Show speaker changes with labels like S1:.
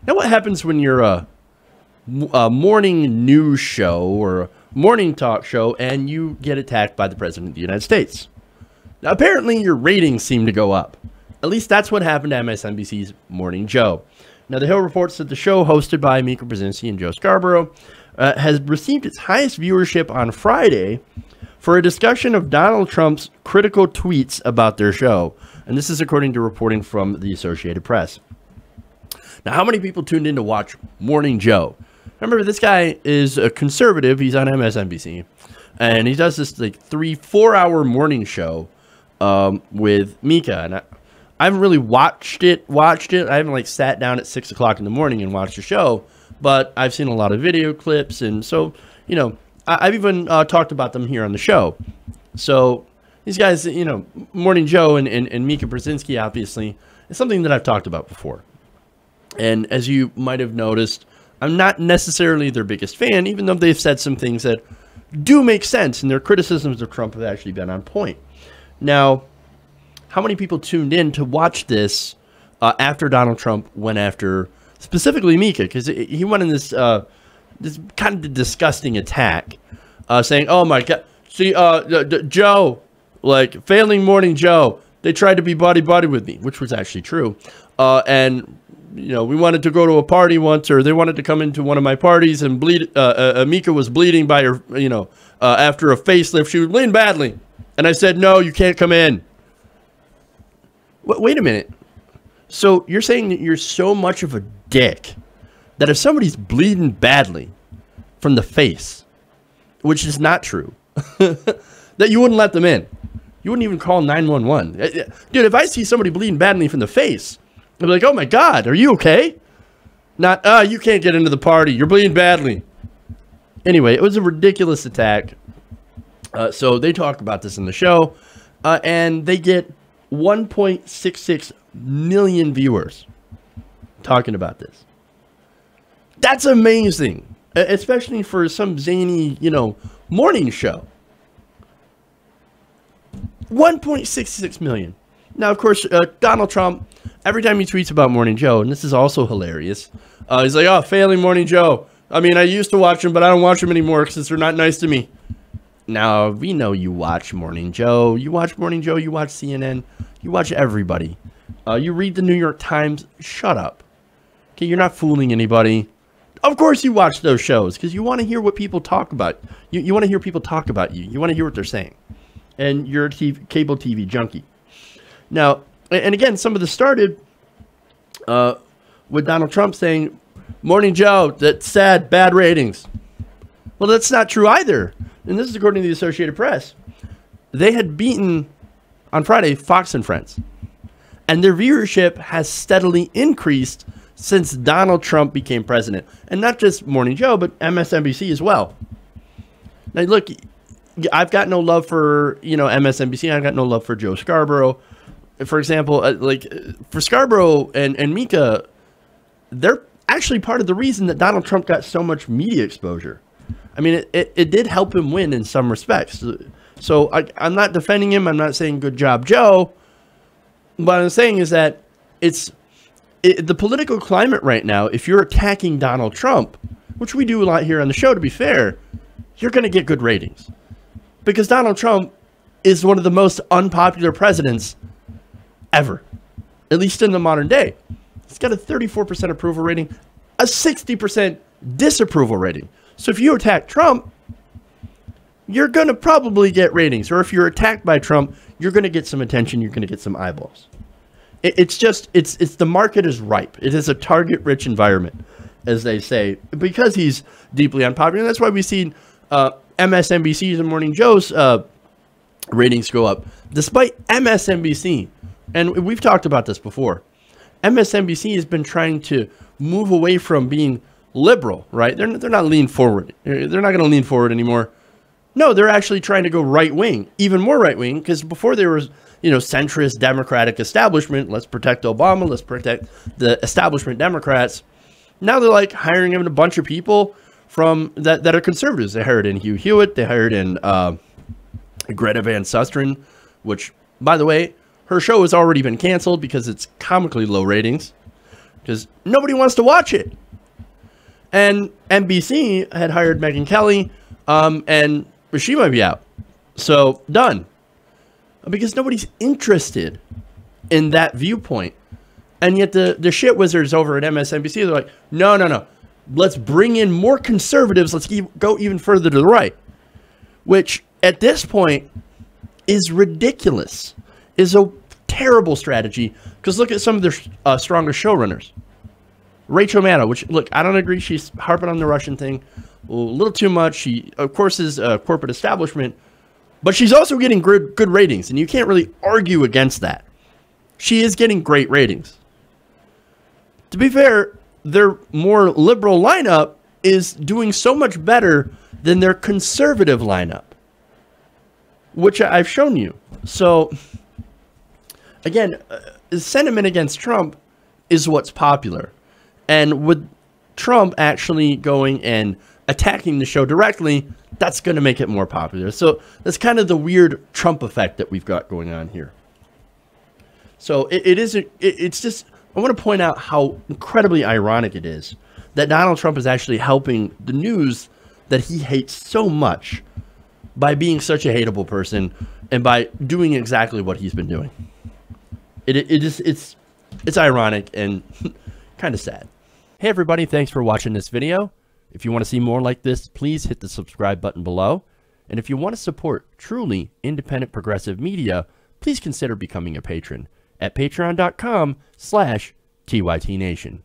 S1: Now, what happens when you're a morning news show or a morning talk show and you get attacked by the President of the United States? Now, apparently, your ratings seem to go up. At least that's what happened to MSNBC's Morning Joe. Now, The Hill reports that the show, hosted by Mika Brzezinski and Joe Scarborough, has received its highest viewership on Friday for a discussion of Donald Trump's critical tweets about their show. And this is according to reporting from the Associated Press. Now, how many people tuned in to watch Morning Joe? Remember, this guy is a conservative. He's on MSNBC. And he does this like 3-4 hour morning show with Mika. And I haven't really watched it. I haven't like sat down at 6 o'clock in the morning and watched the show. But I've seen a lot of video clips. And so, you know, I've even talked about them here on the show. So these guys, you know, Morning Joe and Mika Brzezinski, obviously, is something that I've talked about before. And as you might have noticed, I'm not necessarily their biggest fan, even though they've said some things that do make sense, and their criticisms of Trump have actually been on point. Now, how many people tuned in to watch this after Donald Trump went after, specifically Mika? Because he went in this this kind of disgusting attack, saying, "Oh my God, see, Joe, like failing Morning Joe, they tried to be buddy with me," which was actually true, and you know, we wanted to go to a party once, or they wanted to come into one of my parties and bleed. Mika was bleeding by her, you know, after a facelift. She was bleeding badly. And I said, no, you can't come in. Wait a minute. So you're saying that you're so much of a dick that if somebody's bleeding badly from the face, which is not true, that you wouldn't let them in. You wouldn't even call 911. Dude, if I see somebody bleeding badly from the face, I'd be like, oh my God, are you okay? Not, you can't get into the party. You're bleeding badly. Anyway, it was a ridiculous attack. So they talk about this in the show. And they get 1.66 million viewers talking about this. That's amazing. Especially for some zany, you know, morning show. 1.66 million. Now, of course, Donald Trump, every time he tweets about Morning Joe, and this is also hilarious, he's like, oh, failing Morning Joe. I mean, I used to watch him, but I don't watch him anymore because they're not nice to me. Now, we know you watch Morning Joe. You watch Morning Joe. You watch CNN. You watch everybody. You read the New York Times. Shut up. Okay, you're not fooling anybody. Of course you watch those shows because you want to hear what people talk about. You want to hear people talk about you. You want to hear what they're saying. And you're a cable TV junkie. Now, and again, some of this started with Donald Trump saying, Morning Joe, that's sad, bad ratings. Well, that's not true either. And this is according to the Associated Press. They had beaten, on Friday, Fox and Friends. And their viewership has steadily increased since Donald Trump became president. And not just Morning Joe, but MSNBC as well. Now, look, I've got no love for, you know, MSNBC. I've got no love for Joe Scarborough. For example, for Scarborough and Mika, they're actually part of the reason that Donald Trump got so much media exposure. I mean, it did help him win in some respects. So I'm not defending him. I'm not saying good job, Joe. What I'm saying is that the political climate right now, if you're attacking Donald Trump, which we do a lot here on the show, to be fair, you're going to get good ratings. Because Donald Trump is one of the most unpopular presidents ever, at least in the modern day. He's got a 34% approval rating, a 60% disapproval rating. So if you attack Trump, you're going to probably get ratings. Or if you're attacked by Trump, you're going to get some attention. You're going to get some eyeballs. It's the market is ripe. It is a target-rich environment, as they say, because he's deeply unpopular. And that's why we've seen MSNBC's and Morning Joe's ratings go up, despite MSNBC. And we've talked about this before. MSNBC has been trying to move away from being liberal, right? They're not leaning forward. They're not going to lean forward anymore. No, they're actually trying to go right-wing, even more right-wing, because before there was, you know, centrist Democratic establishment. Let's protect Obama. Let's protect the establishment Democrats. Now they're like hiring in a bunch of people from that are conservatives. They hired in Hugh Hewitt. They hired in Greta Van Susteren, which, by the way, her show has already been canceled because it's comically low ratings. because nobody wants to watch it. And NBC had hired Megyn Kelly, and she might be out. So done. Because nobody's interested in that viewpoint. And yet the shit wizards over at MSNBC, they're like, no. Let's bring in more conservatives. Let's go even further to the right. Which, at this point, is ridiculous. Is a terrible strategy. Because look at some of their strongest showrunners. Rachel Maddow, which, look, I don't agree. She's harping on the Russian thing a little too much. She, of course, is a corporate establishment. But she's also getting good ratings. And you can't really argue against that. She is getting great ratings. To be fair, their more liberal lineup is doing so much better than their conservative lineup, which I've shown you. So, again, sentiment against Trump is what's popular. And with Trump actually going and attacking the show directly, that's going to make it more popular. So that's kind of the weird Trump effect that we've got going on here. So it's just, I want to point out how incredibly ironic it is that Donald Trump is actually helping the news that he hates so much by being such a hateable person and by doing exactly what he's been doing. It's ironic and kind of sad. Hey everybody, thanks for watching this video. If you want to see more like this, please hit the subscribe button below. And if you want to support truly independent progressive media, please consider becoming a patron at patreon.com/TYTNation.